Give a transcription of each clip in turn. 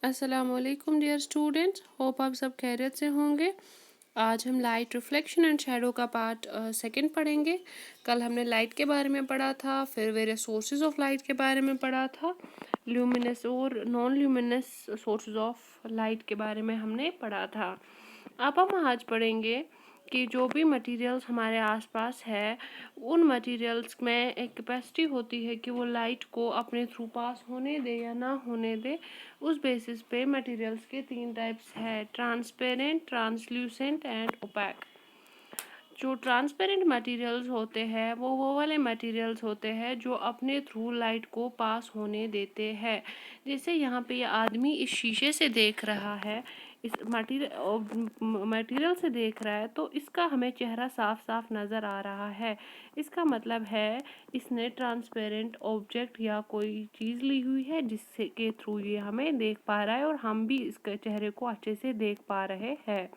अस्सलामुअलैकुम dear students, hope आप सब खैरियत से होंगे। आज हम लाइट रिफ्लेक्शन एंड शैडो का पार्ट सेकंड पढ़ेंगे। कल हमने लाइट के बारे में पढ़ा था, फिर वेरियस सोर्सेज ऑफ लाइट के बारे में पढ़ा था, ल्यूमिनस और non luminous sources of light के बारे में हमने पढ़ा था। अब हम आज पढ़ेंगे कि जो भी मटेरियल्स हमारे आसपास है, उन मटेरियल्स में एक कैपेसिटी होती है कि वो लाइट को अपने थ्रू पास होने दे या ना होने दे। उस बेसिस पे मटेरियल्स के तीन टाइप्स है: ट्रांसपेरेंट, ट्रांसल्यूसेंट एंड ओपैक। जो ट्रांसपेरेंट मटेरियल्स होते हैं वो वाले मटेरियल्स होते हैं जो अपने थ्रू लाइट को पास होने देते हैं। जैसे यहाँ पे ये आदमी इस शीशे से देख रहा है, इस मटेरियल से देख रहा है, तो इसका हमें चेहरा साफ साफ नज़र आ रहा है। इसका मतलब है इसने ट्रांसपेरेंट ऑब्जेक्ट या कोई चीज़ ली हुई है जिससे के थ्रू ये हमें देख पा रहा है और हम भी इसके चेहरे को अच्छे से देख पा रहे हैं।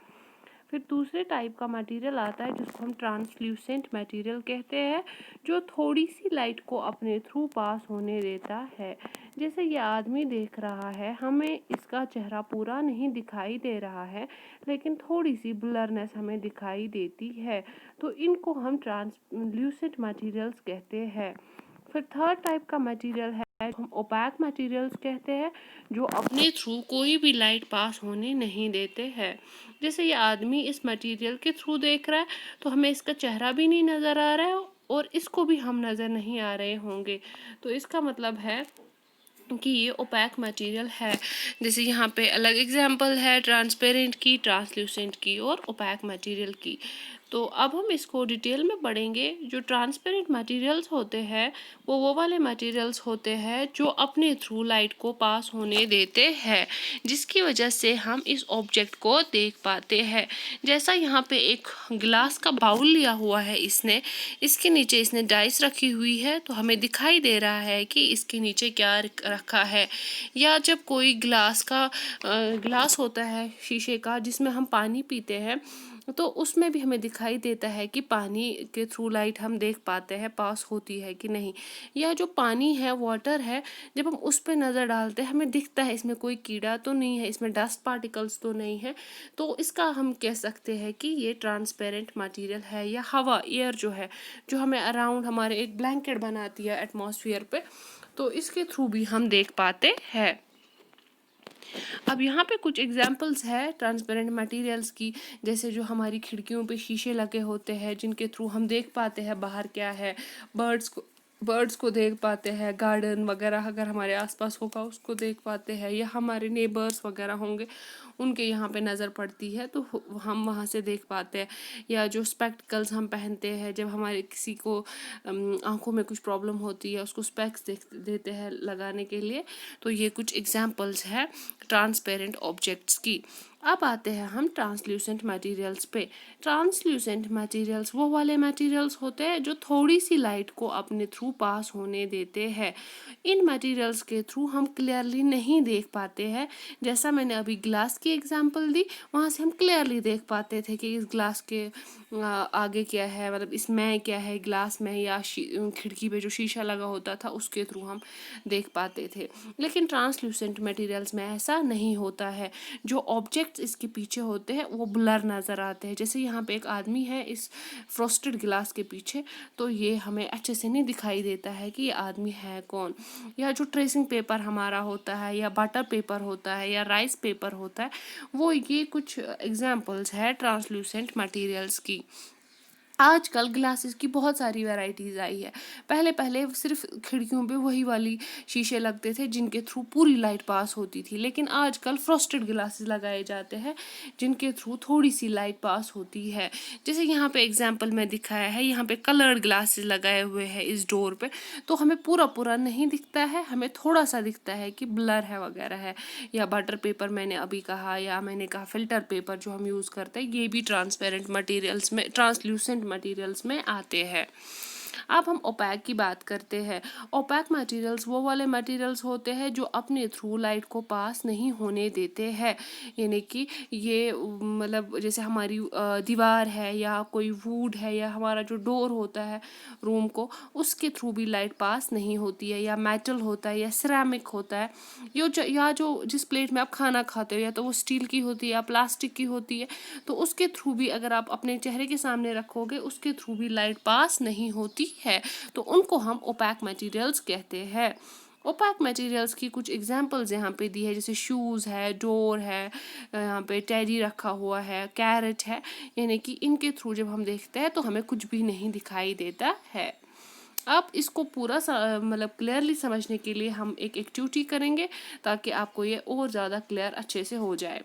फिर दूसरे टाइप का मटेरियल आता है जिसको हम ट्रांसल्यूसेंट मटेरियल कहते हैं, जो थोड़ी सी लाइट को अपने थ्रू पास होने देता है। जैसे ये आदमी देख रहा है, हमें इसका चेहरा पूरा नहीं दिखाई दे रहा है, लेकिन थोड़ी सी ब्लरनेस हमें दिखाई देती है, तो इनको हम ट्रांसल्यूसेंट मटेरियल्स कहते हैं। फिर थर्ड टाइप का मटेरियल है हम ओपैक मटेरियल्स कहते हैं, जो अपने थ्रू कोई भी लाइट पास होने नहीं देते हैं। जैसे ये आदमी इस मटेरियल के थ्रू देख रहा है, तो हमें इसका चेहरा भी नहीं नज़र आ रहा है और इसको भी हम नज़र नहीं आ रहे होंगे, तो इसका मतलब है कि ये ओपैक मटेरियल है। जैसे यहाँ पे अलग एग्जांपल है ट्रांसपेरेंट की, ट्रांसल्यूसेंट की और ओपैक मटेरियल की। तो अब हम इसको डिटेल में पढ़ेंगे। जो ट्रांसपेरेंट मटेरियल्स होते हैं वो वाले मटेरियल्स होते हैं जो अपने थ्रू लाइट को पास होने देते हैं, जिसकी वजह से हम इस ऑब्जेक्ट को देख पाते हैं। जैसा यहाँ पे एक गिलास का बाउल लिया हुआ है इसने, इसके नीचे इसने डाइस रखी हुई है, तो हमें दिखाई दे रहा है कि इसके नीचे क्या रखा है। या जब कोई गिलास होता है शीशे का जिसमें हम पानी पीते हैं, तो उसमें भी हमें दिखाई देता है कि पानी के थ्रू लाइट हम देख पाते हैं पास होती है कि नहीं। या जो पानी है, वाटर है, जब हम उस पर नज़र डालते हैं हमें दिखता है इसमें कोई कीड़ा तो नहीं है, इसमें डस्ट पार्टिकल्स तो नहीं है, तो इसका हम कह सकते हैं कि ये ट्रांसपेरेंट मटेरियल है। या हवा, एयर जो है, जो हमें अराउंड हमारे एक ब्लैंकेट बनाती है एटमॉस्फेयर पे, तो इसके थ्रू भी हम देख पाते हैं। अब यहाँ पे कुछ एग्जांपल्स है ट्रांसपेरेंट मटेरियल्स की। जैसे जो हमारी खिड़कियों पे शीशे लगे होते हैं जिनके थ्रू हम देख पाते हैं बाहर क्या है, बर्ड्स को देख पाते हैं, गार्डन वगैरह अगर हमारे आसपास होगा उसको देख पाते हैं, या हमारे नेबर्स वगैरह होंगे उनके यहाँ पे नज़र पड़ती है तो हम वहाँ से देख पाते हैं। या जो स्पेक्टिकल्स हम पहनते हैं जब हमारे किसी को आंखों में कुछ प्रॉब्लम होती है, उसको स्पेक्स देते हैं लगाने के लिए, तो ये कुछ एग्जांपल्स है ट्रांसपेरेंट ऑब्जेक्ट्स की। अब आते हैं हम ट्रांसल्यूसेंट मटेरियल्स पे। ट्रांसल्यूसेंट मटेरियल्स वो वाले मटेरियल्स होते हैं जो थोड़ी सी लाइट को अपने थ्रू पास होने देते हैं। इन मटेरियल्स के थ्रू हम क्लियरली नहीं देख पाते हैं। जैसा मैंने अभी ग्लास की एग्जांपल दी, वहाँ से हम क्लियरली देख पाते थे कि इस ग्लास के आगे क्या है, मतलब इसमें क्या है, ग्लास में, या खिड़की पे जो शीशा लगा होता था उसके थ्रू हम देख पाते थे। लेकिन ट्रांसल्यूसेंट मटेरियल्स में ऐसा नहीं होता है। जो ऑब्जेक्ट्स इसके पीछे होते हैं वो ब्लर नज़र आते हैं। जैसे यहाँ पे एक आदमी है इस फ्रोस्टेड गिलास के पीछे, तो ये हमें अच्छे से नहीं दिखाई देता है कि ये आदमी है कौन। या जो ट्रेसिंग पेपर हमारा होता है, या बटर पेपर होता है, या राइस पेपर होता है, वो ये कुछ एग्जांपल्स है ट्रांसल्यूसेंट मटेरियल्स की। आजकल ग्लासेस की बहुत सारी वैरायटीज़ आई है। पहले पहले सिर्फ खिड़कियों पे वही वाली शीशे लगते थे जिनके थ्रू पूरी लाइट पास होती थी, लेकिन आजकल फ्रॉस्टेड ग्लासेस लगाए जाते हैं जिनके थ्रू थोड़ी सी लाइट पास होती है। जैसे यहाँ पे एग्जांपल में दिखाया है, यहाँ पे कलर्ड ग्लासेस लगाए हुए हैं इस डोर पे, तो हमें पूरा पूरा नहीं दिखता है, हमें थोड़ा सा दिखता है कि ब्लर है वगैरह है। या बटर पेपर मैंने अभी कहा, या मैंने कहा फिल्टर पेपर जो हम यूज़ करते हैं, ये भी ट्रांसपेरेंट मटेरियल्स में, ट्रांसल्यूसेंट मटेरियल्स में आते हैं। अब हम ओपैक की बात करते हैं। ओपैक मटेरियल्स वो वाले मटेरियल्स होते हैं जो अपने थ्रू लाइट को पास नहीं होने देते हैं, यानी कि ये मतलब जैसे हमारी दीवार है या कोई वुड है या हमारा जो डोर होता है रूम को, उसके थ्रू भी लाइट पास नहीं होती है, या मेटल होता है या सिरेमिक होता है, या जो जिस प्लेट में आप खाना खाते हो या तो वो स्टील की होती है या प्लास्टिक की होती है, तो उसके थ्रू भी अगर आप अपने चेहरे के सामने रखोगे उसके थ्रू भी लाइट पास नहीं होती है, तो उनको हम ओपैक मटेरियल्स कहते हैं। ओपैक मटेरियल्स की कुछ एग्जांपल्स यहाँ पे दी है, जैसे शूज़ है, डोर है, यहाँ पे टेडी रखा हुआ है, कैरेट है, यानी कि इनके थ्रू जब हम देखते हैं तो हमें कुछ भी नहीं दिखाई देता है। अब इसको पूरा मतलब क्लियरली समझने के लिए हम एक एक्टिविटी करेंगे ताकि आपको ये और ज़्यादा क्लियर अच्छे से हो जाए।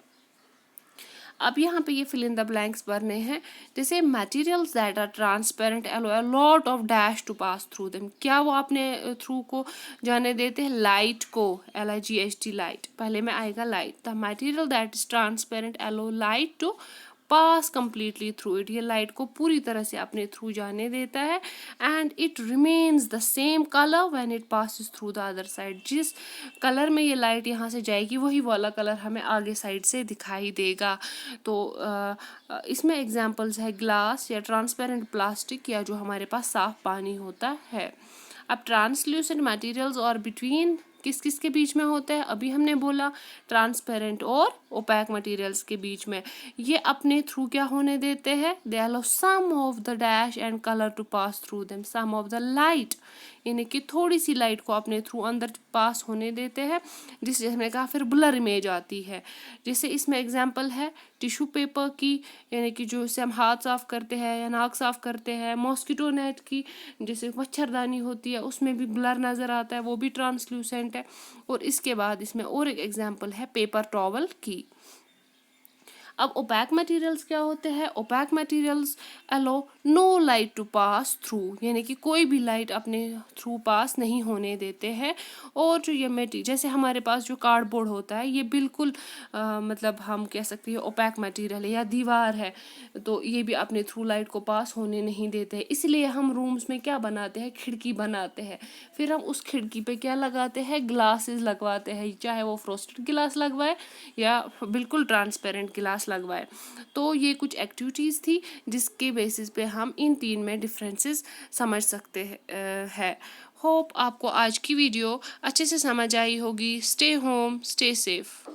अब यहाँ पे ये फिल इन द ब्लैंक्स भरने हैं, जैसे materials that are transparent allow a lot of dash to pass through them. क्या वो अपने थ्रू को जाने देते हैं? लाइट को, LIGHT लाइट, पहले में आएगा light. The material that is transparent allow light to pass completely through it, ये लाइट को पूरी तरह से अपने थ्रू जाने देता है। And it remains the same colour when it passes through the other side, जिस कलर में ये लाइट यहाँ से जाएगी वही वाला कलर हमें आगे साइड से दिखाई देगा। तो इसमें एग्जांपल्स है ग्लास या ट्रांसपेरेंट प्लास्टिक या जो हमारे पास साफ पानी होता है। अब ट्रांसल्यूसेंट मटेरियल्स और बिटवीन किस किस के बीच में होता है? अभी हमने बोला ट्रांसपेरेंट और ओपैक मटेरियल्स के बीच में। ये अपने थ्रू क्या होने देते हैं? They allow some of the dash and colour to pass through them, some of the light, यानी कि थोड़ी सी लाइट को अपने थ्रू अंदर पास होने देते हैं, जिससे हमने कहा फिर ब्लर इमेज आती है। जैसे इसमें एग्जांपल है टिश्यू पेपर की, यानी कि जो इससे हम हाथ साफ करते हैं या नाक साफ करते हैं, मॉस्किटो नेट की जैसे मच्छरदानी होती है उसमें भी ब्लर नज़र आता है, वो भी ट्रांसल्यूसेंट है। और इसके बाद इसमें और एक एग्जांपल है पेपर टॉवल की। अब ओपैक मटेरियल्स क्या होते हैं? Opaque materials allow no light to pass through, यानी कि कोई भी लाइट अपने थ्रू पास नहीं होने देते हैं। और जो ये जैसे हमारे पास जो कार्डबोर्ड होता है ये बिल्कुल मतलब हम कह सकते हैं ओपैक मटेरियल है, या दीवार है, तो ये भी अपने थ्रू लाइट को पास होने नहीं देते हैं। इसलिए हम रूम्स में क्या बनाते हैं? खिड़की बनाते हैं, फिर हम उस खिड़की पे क्या लगाते हैं? ग्लासेस लगवाते हैं, चाहे वो फ्रोस्टेड गिलास लगवाए या बिल्कुल ट्रांसपेरेंट गिलास लगवाए। तो ये कुछ एक्टिविटीज़ थी जिसके बेसिस पे हम इन तीन में डिफरेंसेस समझ सकते हैं। होप आपको आज की वीडियो अच्छे से समझ आई होगी। Stay home, stay safe.